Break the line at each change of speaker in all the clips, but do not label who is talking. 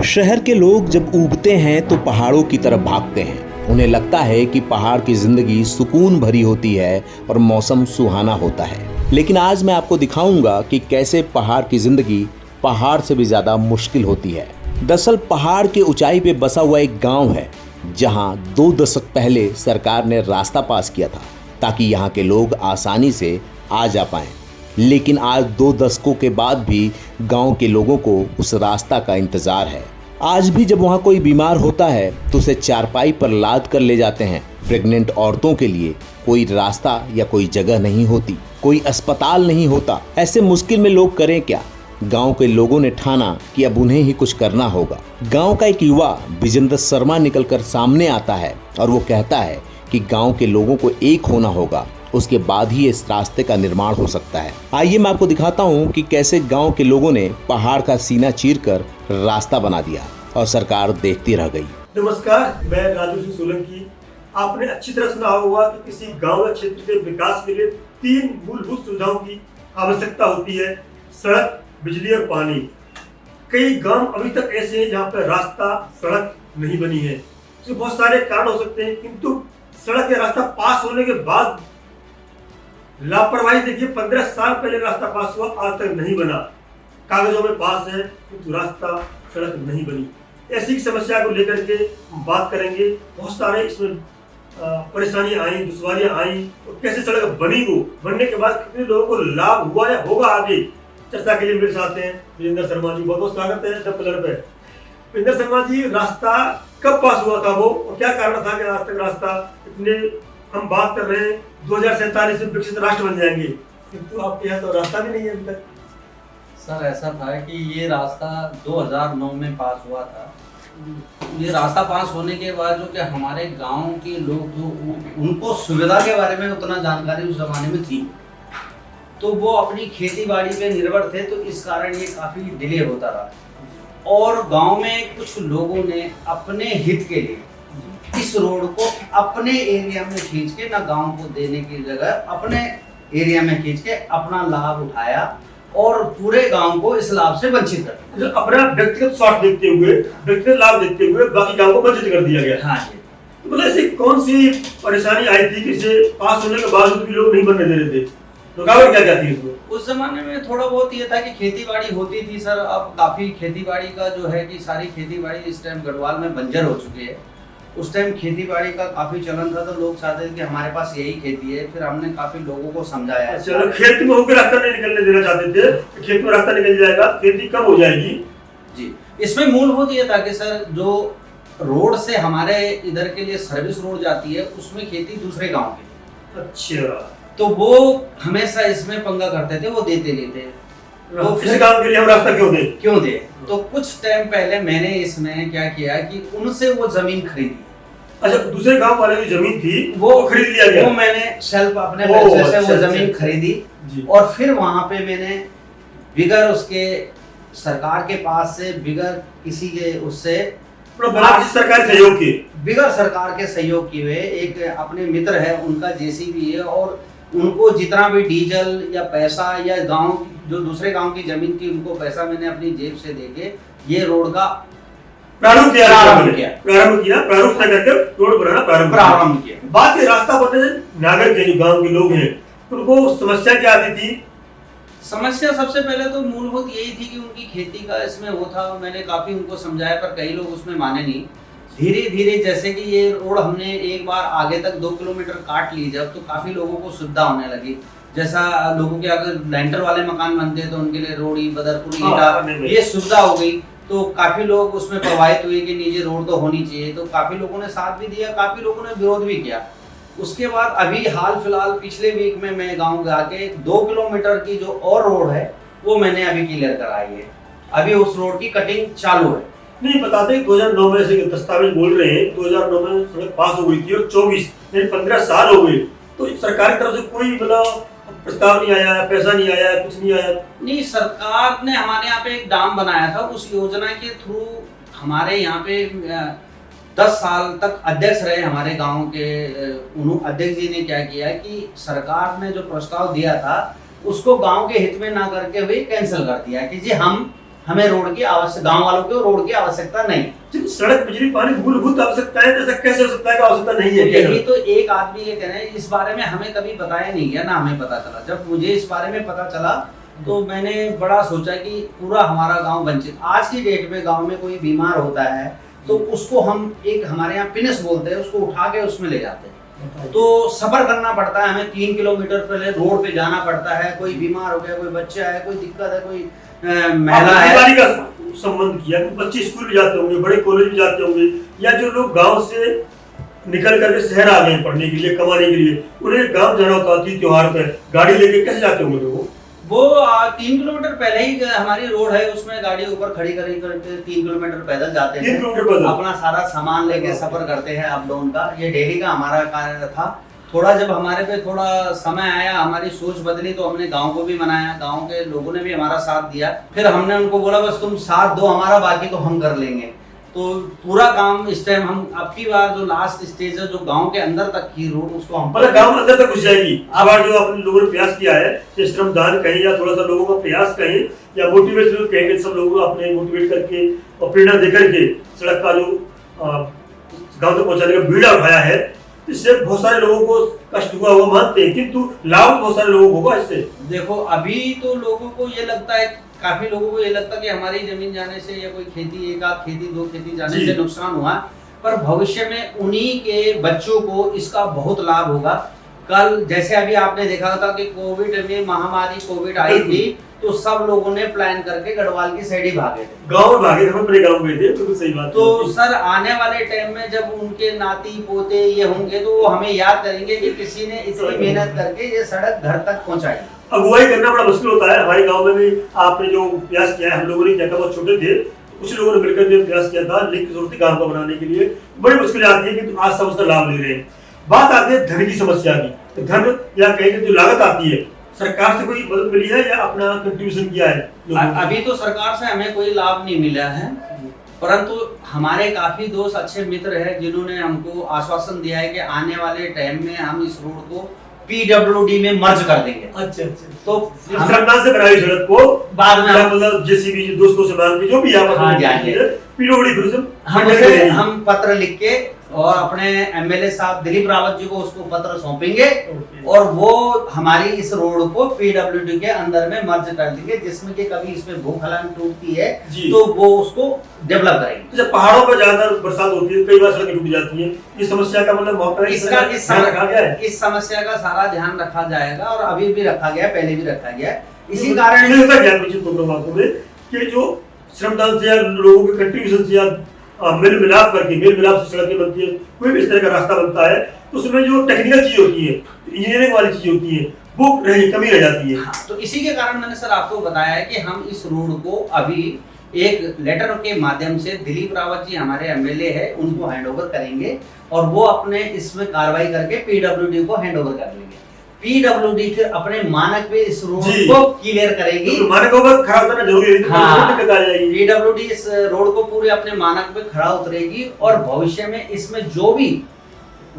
शहर के लोग जब ऊबते हैं तो पहाड़ों की तरफ भागते हैं। उन्हें लगता है कि पहाड़ की जिंदगी सुकून भरी होती है और मौसम सुहाना होता है। लेकिन आज मैं आपको दिखाऊंगा कि कैसे पहाड़ की जिंदगी पहाड़ से भी ज्यादा मुश्किल होती है। दरअसल पहाड़ की ऊंचाई पे बसा हुआ एक गांव है जहां 2 दशक पहले सरकार ने रास्ता पास किया था ताकि यहाँ के लोग आसानी से आ जा पाएं। लेकिन आज 2 दशकों के बाद भी गांव के लोगों को उस रास्ता का इंतजार है। आज भी जब वहां कोई बीमार होता है तो उसे चारपाई पर लाद कर ले जाते हैं। प्रेग्नेंट औरतों के लिए कोई रास्ता या कोई जगह नहीं होती, कोई अस्पताल नहीं होता। ऐसे मुश्किल में लोग करें क्या? गांव के लोगों ने ठाना कि अब उन्हें ही कुछ करना होगा। गांव का एक युवा विजेंद्र शर्मा निकलकर सामने आता है और वो कहता है कि गांव के लोगों को एक होना होगा, उसके बाद ही इस रास्ते का निर्माण हो सकता है। आइए मैं आपको दिखाता हूँ कि कैसे गांव के लोगों ने पहाड़ का सीना चीरकर रास्ता बना दिया और सरकार देखती रह गई।
नमस्कार, मैं राजू सिंह सोलंकी। आपने अच्छी तरह सुना होगा कि किसी गांव या क्षेत्र के विकास के लिए 3 मूलभूत सुविधाओं की आवश्यकता होती है: सड़क, बिजली और पानी। कई गांव अभी तक ऐसे हैं जहां पर रास्ता, सड़क नहीं बनी है। इसके बहुत सारे कारण हो सकते हैं, किंतु सड़क या रास्ता पास होने के बाद लापरवाही देखिए, 15 साल पहले रास्ता पास हुआ, आज तक नहीं बना। कागजों में पास है किंतु रास्ता, सड़क नहीं बनी। ऐसी समस्या को लेकर के हम बात करेंगे। बहुत सारे इसमें परेशानियां आई, दुश्वारियां आई, और कैसे सड़क बनी, वो बनने के बाद कितने लोगों को लाभ हुआ या होगा आगे। चर्चा के लिए मेरे साथ हैं विजेंद्र शर्मा जी। बहुत बहुत स्वागत है द पिलर पे। विजेंद्र शर्मा जी, रास्ता कब पास हुआ था वो, और क्या कारण था कि आज तक रास्ता इतने, हम बात कर रहे हैं 2047 में विकसित राष्ट्र बन जाएंगे, किंतु आपके यहाँ तो रास्ता भी नहीं है अभी तक।
सर, ऐसा था कि ये रास्ता 2009 में पास हुआ था। ये रास्ता पास होने के बाद जो कि हमारे गांव के लोग जो उनको सुविधा के बारे में उतना जानकारी उस जमाने में थी, तो वो अपनी खेती बाड़ी पे निर्भर थे, तो इस कारण ये काफ़ी डिले होता रहा। और गांव में कुछ लोगों ने अपने हित के लिए इस रोड को अपने एरिया में खींच के, ना गांव को देने की जगह अपने एरिया में खींच के अपना लाभ उठाया और पूरे गांव को इस लाभ से वंचित कर दिया।
अपना व्यक्तिगत स्वार्थ देखते हुए, व्यक्तिगत लाभ देखते हुए बाकी गांव को वंचित कर दिया गया।
हाँ जी।
तो मतलब ऐसी कौन सी परेशानी आई थी कि इसे पास होने के बावजूद भी लोग नहीं बनने दे रहे थे? रुकावट क्या थी इसमें?
उस जमाने में थोड़ा बहुत ये था कि खेती बाड़ी होती थी सर। अब काफी खेती बाड़ी का जो है कि सारी खेती बाड़ी इस टाइम गढ़वाल में बंजर हो चुकी है। उस टाइम खेती बाड़ी का काफी चलन था, तो लोग चाहते थे कि हमारे पास यही खेती है। फिर हमने काफी लोगों को समझाया।
चलो, खेत में होकर रास्ता नहीं निकलने देना चाहते थे, खेत में रास्ता निकल जाएगा, खेती कब हो जाएगी
जी। इसमें मूलभूत ये था कि सर, जो रोड से हमारे इधर के लिए सर्विस रोड जाती है, उसमें खेती दूसरे गाँव की।
अच्छा,
तो वो हमेशा इसमें पंगा करते थे, वो देते नहीं थे।
तो किसी काम के लिए हम रास्ता क्यों दे?
तो कुछ टाइम पहले मैंने इसमें क्या किया कि उनसे वो जमीन खरीदी।
अच्छा, दूसरे गांव वाले की जमीन थी वो खरीद लिया गया।
वो मैंने सेल्फ अपने पैसे से वो जमीन खरीदी और फिर वहां पे मैंने बिगर उसके सरकार के पास से, बिगर किसी के उससे
सरकारी सहयोग की,
बिगर सरकार के सहयोग की हुए एक अपने मित्र है, उनका जेसीबी है, और उनको जितना भी डीजल या पैसा या गांव जो दूसरे गांव की जमीन थी उनको पैसा मैंने अपनी जेब से देके ये रोड का प्रारंभ किया।
प्रारंभ करके रोड बनाना प्रारंभ किया। बात ये रास्ता बनने से नागरिक के जो गांव के लोग हैं उनको समस्या क्या आती थी?
समस्या सबसे पहले तो मूलभूत यही थी कि उनकी खेती का इसमें वो था। मैंने काफी उनको समझाया पर कई लोग उसमें माने नहीं। धीरे धीरे जैसे कि ये रोड हमने एक बार आगे तक 2 किलोमीटर काट ली जब, तो काफी लोगों को सुविधा होने लगी। जैसा लोगों के अगर लेंटर वाले मकान बनते हैं तो उनके लिए रोड़ी, बदरपुरी, ईटा, ये सुविधा हो गई। तो काफी लोग उसमें प्रभावित हुए कि नीचे रोड तो होनी चाहिए। तो काफी लोगों ने साथ भी दिया, काफी लोगों ने विरोध भी किया। उसके बाद अभी हाल फिलहाल पिछले वीक में मैं गाँव जाके 2 किलोमीटर की जो और रोड है वो मैंने अभी क्लियर कराई है। अभी उस रोड की कटिंग चालू है।
नहीं बताते 2009 में से दस्तावेज बोल रहे हैं 2009 में सड़क पास हो गई थी और 24 यानी 15 साल हो गए, तो सरकार की तरफ से कोई मतलब प्रस्ताव नहीं आया, पैसा नहीं आया, कुछ नहीं आया? नहीं,
सरकार ने हमारे यहाँ पे एक डैम बनाया था, उस योजना के थ्रू हमारे यहाँ पे 10 साल तक अध्यक्ष रहे हमारे गांव के। अध्यक्ष जी ने क्या किया कि सरकार ने जो प्रस्ताव दिया था उसको गांव के हित में ना करके हुए कैंसिल कर दिया कि जी हमें रोड की आवश्यकता, गांव वालों को रोड की आवश्यकता नहीं।
सिर्फ सड़क, बिजली, पानी मूलभूत आवश्यकता है, ऐसा कैसे हो सकता है कि आवश्यकता नहीं है?
यही तो एक आदमी ये कह रहे हैं, इस बारे में हमें कभी बताया नहीं गया, ना हमें पता चला। जब मुझे इस बारे में पता चला तो मैंने बड़ा सोचा कि पूरा हमारा गांव वंचित। आज की डेट में गांव में कोई बीमार होता है तो उसको हम एक, हमारे यहाँ पिनस बोलते हैं, उसको उठा के उसमें ले जाते हैं। तो सफर करना पड़ता है हमें, 3 किलोमीटर पहले रोड पे जाना पड़ता है। कोई बीमार हो गया, कोई बच्चा है, कोई दिक्कत है, कोई महिला है।
का संबंध किया, बच्चे स्कूल भी जाते होंगे, बड़े कॉलेज भी जाते होंगे, या जो लोग गांव से निकल करके शहर आ गए पढ़ने के लिए, कमाने के लिए, उन्हें गांव जाना होता है त्योहार पे, गाड़ी लेके कैसे जाते होंगे लोग?
वो 3 किलोमीटर पहले ही हमारी रोड है, उसमें गाड़ी ऊपर खड़ी करके 3 किलोमीटर पैदल जाते हैं।
3 किलोमीटर पैदल
अपना सारा सामान लेके सफर करते हैं अप डाउन का। ये डेली का हमारा कार्य था। थोड़ा जब हमारे पे थोड़ा समय आया, हमारी सोच बदली, तो हमने गांव को भी मनाया, गांव के लोगों ने भी हमारा साथ दिया। फिर हमने उनको बोला बस तुम साथ दो हमारा, बाकी तो हम कर लेंगे। तो पूरा काम इस टाइम हम, अब की बार जो लास्ट स्टेज है जो गांव के अंदर तक की रोड, उसको हम
मतलब गांव अंदर तक घुस जाएगी। अब जो अपने लोगों ने प्रयास किया है, श्रमदान कहें या थोड़ा सा लोगों का प्रयास कहें या मोटिवेशन कहेंगे, सब लोगों को अपने मोटिवेट करके और प्रेरणा देकर के सड़क का जो गांव तक पहुंचाने का बीड़ा उठाया है, इससे बहुत सारे लोगों को कष्ट हुआ हुआ मानते हैं, किंतु लाभ बहुत सारे लोगों को होगा इससे।
देखो अभी तो लोगों को ये लगता है, काफी लोगों को ये लगता है कि हमारी जमीन जाने से या कोई खेती, एक आध खेती, 2 खेती जाने से नुकसान हुआ, पर भविष्य में उन्हीं के बच्चों को इसका बहुत लाभ होगा। कल जैसे अभी आपने देखा था कि कोविड में, महामारी कोविड आई थी, तो सब लोगों ने प्लान करके गढ़वाल की साइड ही भागे थे,
गांव में भागे थे, हम अपने गांव में थे। तो सही बात।
तो सर आने वाले टाइम में जब उनके नाती पोते ये होंगे तो वो हमें याद करेंगे कि किसी ने इतनी मेहनत करके ये सड़क घर तक पहुंचाई।
अगुवाई करना बड़ा मुश्किल होता है। हमारे गांव में भी आपने जो प्रयास किया है, हम लोगों ने क्या, बहुत छोटे थे, कुछ लोगों ने मिलकर जो प्रयास किया था लिंक जरूरत थी गांव को बनाने के लिए, बड़ी मुश्किल आती है, किंतु आज सब उसका लाभ ले रहे हैं। बात आती है धन की समस्या की। तो धन या कहेंगे जो लागत आती है, सरकार से कोई मदद मिली है या अपना कंट्रीब्यूशन किया है?
अभी तो सरकार से हमें कोई लाभ नहीं मिला है, परंतु हमारे काफी दोस्त, अच्छे मित्र हैं, जिन्होंने हमको आश्वासन दिया है कि आने वाले टाइम में हम इस रोड को PWD में मर्ज कर देंगे।
अच्छा।
तो
सरकार से बनाई सड़क को
बाद में
मतलब जेसीबी दोस्तों से मांग के जो भी PWD
हम पत्र लिख के और अपने MLA साहब दिलीप रावत जी को उसको पत्र सौंपेंगे और वो हमारी इस रोड को PWD के अंदर में मर्ज कर देंगे, जिसमें कि कभी इसमें भूखलन टूटती है तो वो उसको डेवलप करेंगे।
जब पहाड़ों पर ज्यादा बरसात होती है, कई बार सड़कें टूट जाती हैं, इस समस्या का मतलब
रखा गया है। इस समस्या का सारा ध्यान रखा जाएगा और अभी भी रखा गया, पहले भी रखा गया है। इसी कारण कि जो श्रमदान से या लोगों के कंट्रीब्यूशन से या मेल मिलाप से सड़कें बनती है, कोई भी इस तरह का रास्ता बनता है, तो उसमें जो टेक्निकल चीज होती है, इंजीनियरिंग वाली चीज होती है, वो कमी रह जाती है। हाँ, तो इसी के कारण मैंने सर आपको बताया है कि हम इस रोड को अभी एक लेटर के माध्यम से दिलीप रावत जी हमारे MLA है, उनको हैंडओवर करेंगे और वो अपने इसमें कार्रवाई करके PWD को हैंडओवर कर लेंगे। PWD फिर अपने मानक पे इस रोड को क्लियर करेगी।
तो मानकों पर खड़ा उतरना जरूरी है।
हाँ, PWD इस रोड को पूरे अपने मानक पे खड़ा उतरेगी और भविष्य में इसमें जो भी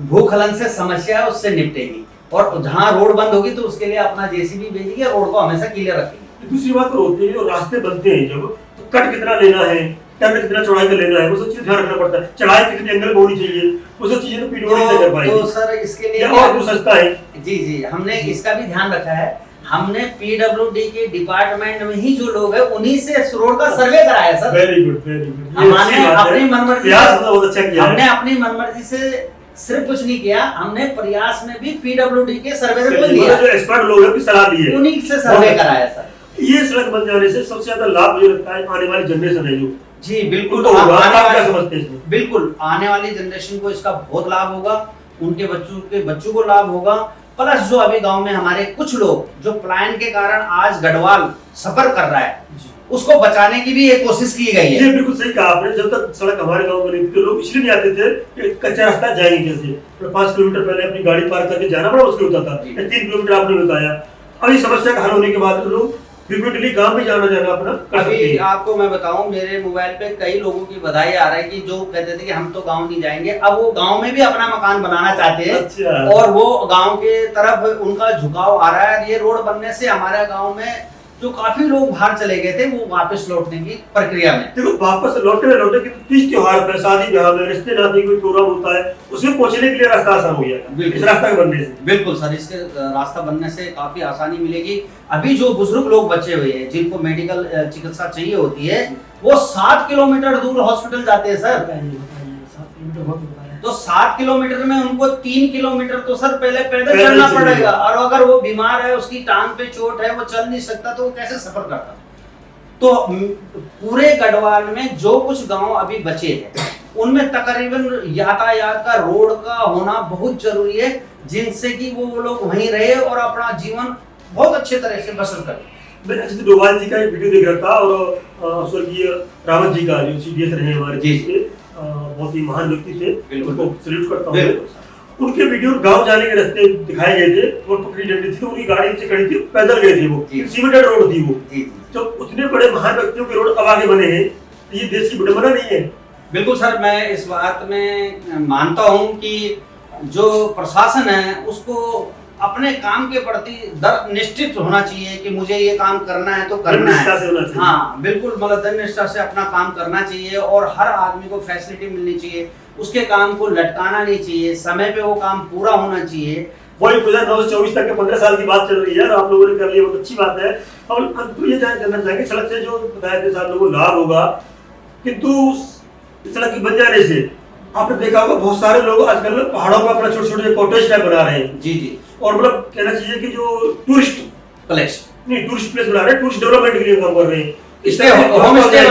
भूखलन से समस्या है उससे निपटेगी और जहाँ रोड बंद होगी तो उसके लिए अपना JCB भेजेगी, रोड को हमेशा क्लियर रखेगी।
दूसरी बात तो होती है, जो रास्ते बनते हैं जब, तो कट कितना लेना है, टर्न कितना चौड़ाई का लेना है, वो सब चीज ध्यान रखना पड़ता है। चढ़ाई कितने एंगल में होनी चाहिए, वो सब चीजें तो PWD से कर पाएंगे।
तो सर इसके लिए
और जो संस्था है,
जी हमने इसका भी ध्यान रखा है। हमने PWD के डिपार्टमेंट में ही जो लोग हैं उन्हीं से इस रोड का सर्वे कराया सर।
Very good.
हमने अपनी मनमर्जी,
बहुत अच्छा किया।
हमने अपनी मनमर्जी से सिर्फ कुछ नहीं किया, हमने प्रयास में भी PWD के सर्वे को लिया,
जो एक्सपर्ट लोग हैं सलाह दी है,
उन्हीं से सर्वे कराया सर।
ये सड़क बन जाने से सबसे ज्यादा लाभ मुझे लगता है आने वाली जनरेशन है जो।
जी बिल्कुल,
तो क्या समझते हैं इसमें?
बिल्कुल आने वाली जनरेशन को इसका बहुत लाभ होगा, उनके बच्चों को लाभ होगा, प्लस जो अभी गांव में हमारे कुछ लोग जो प्लान के कारण आज गढ़वाल सफर कर रहा है उसको बचाने की भी एक कोशिश की गई है।
ये बिल्कुल सही कहा आपने। जब तक सड़क हमारे गांव में नहीं थी तो लोग इसलिए नहीं आते थे कि कच्चा रास्ता जाएंगे कैसे, 5 किलोमीटर पहले अपनी गाड़ी पार करके जाना बड़ा मुश्किल होता था, 3 किलोमीटर आपने बताया। अब इस समस्या का हल होने के बाद तो लोग फ्रीक्वेंटली गांव में जाना अपना कर सकते हैं।
अभी आपको मैं बताऊं, मेरे मोबाइल पे कई लोगों की बधाई आ रहा है कि जो कहते थे कि हम तो गांव नहीं जाएंगे, अब वो गांव में भी अपना मकान बनाना चाहते हैं।
अच्छा।
और वो गांव के तरफ उनका झुकाव आ रहा है। ये रोड बनने से हमारे गांव में जो काफी लोग बाहर चले गए थे वो वापस लौटने की प्रक्रिया में।
देखो वापस लौटे कि तीज त्योहार पे, शादी ब्याह में, रिश्ते नाते कोई प्रोग्राम होता है, उसमें पहुंचने के लिए रास्ता आसान हो गया इस रास्ता के बनने से।
बिल्कुल सर, इसके रास्ता बनने से काफी आसानी मिलेगी। अभी जो बुजुर्ग लोग बचे हुए हैं जिनको मेडिकल चिकित्सा चाहिए होती है, वो 7 किलोमीटर दूर हॉस्पिटल जाते हैं सर।
7 किलोमीटर बहुत होता है।
तो 7 किलोमीटर में उनको 3 किलोमीटर तो सर पहले पैदल चलना पड़ेगा, और अगर वो बीमार है, उसकी टांग पे चोट है, वो चल नहीं सकता, तो वो कैसे सफर करता। तो पूरे गढ़वाल में जो कुछ गांव अभी बचे हैं उनमें तकरीबन यातायात का, रोड का होना बहुत जरूरी है, जिनसे कि वो लोग वहीं रहे और अपना जीवन बहुत अच्छे तरह से बसर करें।
मैं अजित डोभाल जी का एक वीडियो देख रहा था, और स्वर्गीय रावत जी का, जो CDS रहे हमारे देश के, बहुत ही महान व्यक्ति थे, उनको सैल्यूट करता हूँ। उनके वीडियो गांव जाने के रास्ते दिखाए गए थे, और पकड़ी डंडी थी, तो उनकी गाड़ी नीचे खड़ी थी, पैदल गए थे वो, सीमेंटेड रोड थी वो। तो उतने बड़े महान व्यक्तियों के रोड अब आगे बने हैं, ये देश की विडंबना नहीं है?
बिल्कुल सर, मैं इस बात में मानता हूं कि जो प्रशासन है उसको अपने काम के प्रति दृढ़ निश्चित होना चाहिए कि मुझे ये काम करना है तो करना है। हाँ बिल्कुल, मतलब दृढ़ निष्ठा से अपना काम करना चाहिए, और हर आदमी को फैसिलिटी मिलनी चाहिए, उसके काम को लटकाना नहीं चाहिए, समय पे वो काम पूरा होना चाहिए।
वही 2009 से 24 तक के 15 साल की बात चल रही है, और आप लोगों ने कर लिया, बहुत अच्छी बात है। और हम तो ये जानना चाहेंगे, सड़क से जो बताया थे साथ लोगों को लाभ होगा, किंतु सड़क की बन जाने से आपने देखा होगा बहुत सारे लोग आजकल पहाड़ों पर अपना छोटे छोटे कॉटेज टाइप बना रहे हैं।
जी जी।
और मतलब कहना चाहिए कि जो टूरिस्ट
प्लेस
बना रहे हैं, टूरिस्ट डेवलपमेंट के लिए काम कर रहे हैं,
होम स्टे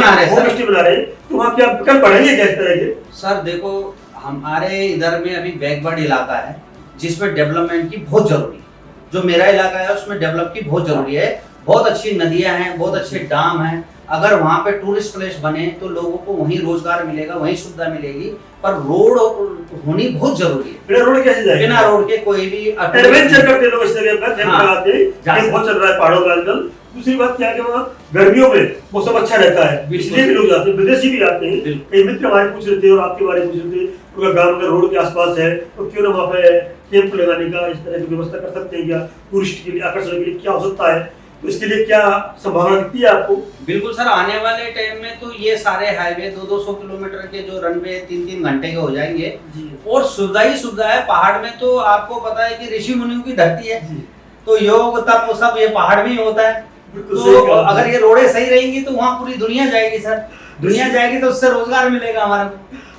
बना रहे हैं,
तो वहाँ क्या विकल्प बढ़ेंगे क्या इस तरह के?
सर देखो, हमारे इधर में अभी बैकवर्ड इलाका है जिसमें डेवलपमेंट की बहुत जरूरी है। जो मेरा इलाका है उसमें डेवलप की बहुत जरूरी है। बहुत अच्छी नदियां हैं, बहुत अच्छे डैम हैं। अगर वहाँ पे टूरिस्ट प्लेस बने तो लोगों को वहीं रोजगार मिलेगा, वहीं सुविधा मिलेगी, पर रोड होनी बहुत जरूरी है।
बिना रोड कैसे जाएगा?
बिना रोड के कोई भी
एडवेंचर करते लोग इस जगह पर, कैंप लगाते हैं, बहुत चल रहा है पहाड़ों में आजकल। दूसरी बात क्या है कि वहाँ गर्मियों में मौसम अच्छा रहता है, इसलिए भी लोग जाते हैं, विदेशी भी आते हैं। कई मित्र हमारे पूछ रहे थे और आपके बारे में पूछ रहे थे, उनका गाँव अगर रोड के आसपास है तो क्यों ना वहाँ पे कैंप लगाने का इस तरह की व्यवस्था कर सकते हैं क्या? टूरिस्ट के लिए, आकर्षण के लिए क्या हो सकता है? तो इसके लिए क्या संभावना दिखती है आपको?
बिल्कुल सर, आने वाले टाइम में तो ये सारे हाईवे 200 किलोमीटर के जो रनवे 3-3 घंटे के हो जाएंगे, और सुविधा ही सुविधा है। पहाड़ में तो आपको पता है कि ऋषि मुनियों की धरती है, तो योग तप सब ये पहाड़ में ही होता है। तो अगर ये रोडें सही रहेंगी तो वहाँ पूरी दुनिया जाएगी सर। दुनिया जाएगी तो उससे रोजगार मिलेगा हमारा,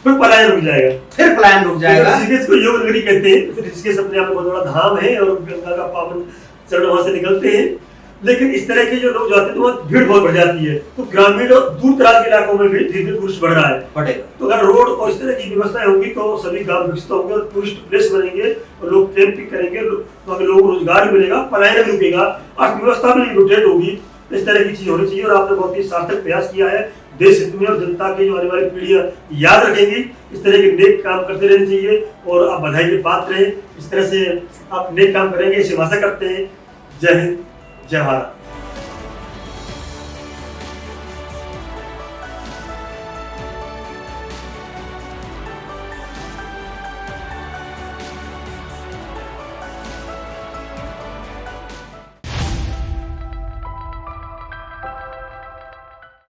फिर पलायन रुक जाएगा।
ऋषिकेश
को योग नगरी कहते हैं। ऋषिकेश अपने आप में बहुत बड़ा धाम है और गंगा का पावन चरण वहां से निकलते हैं, लेकिन इस तरह के जो लोग जाते हैं तो वहाँ भीड़ बहुत बढ़ जाती है। तो ग्रामीण और दूर दराज के इलाकों में भी धीरे धीरे टूरिस्ट बढ़ रहा है। तो अगर रोड और इस तरह की व्यवस्थाएं होंगी तो सभी गांव विकसित होंगे और टूरिस्ट प्लेस बनेंगे और लोग कैंपिंग करेंगे, तो लोगों को रोजगार भी मिलेगा, पलायन भी रुकेगा, अर्थव्यवस्था भी रोटेट होगी। इस तरह की चीज होनी चाहिए और आपने बहुत ही सार्थक प्रयास किया है। देश हित में और जनता के जो आने वाली पीढ़ियां याद रखेंगी, इस तरह के नेक काम करते रहने चाहिए और आप बधाई के पात्र हैं। इस तरह से आप नेक काम करेंगे, इसे आशा करते हैं। जय हिंद, जय भारत।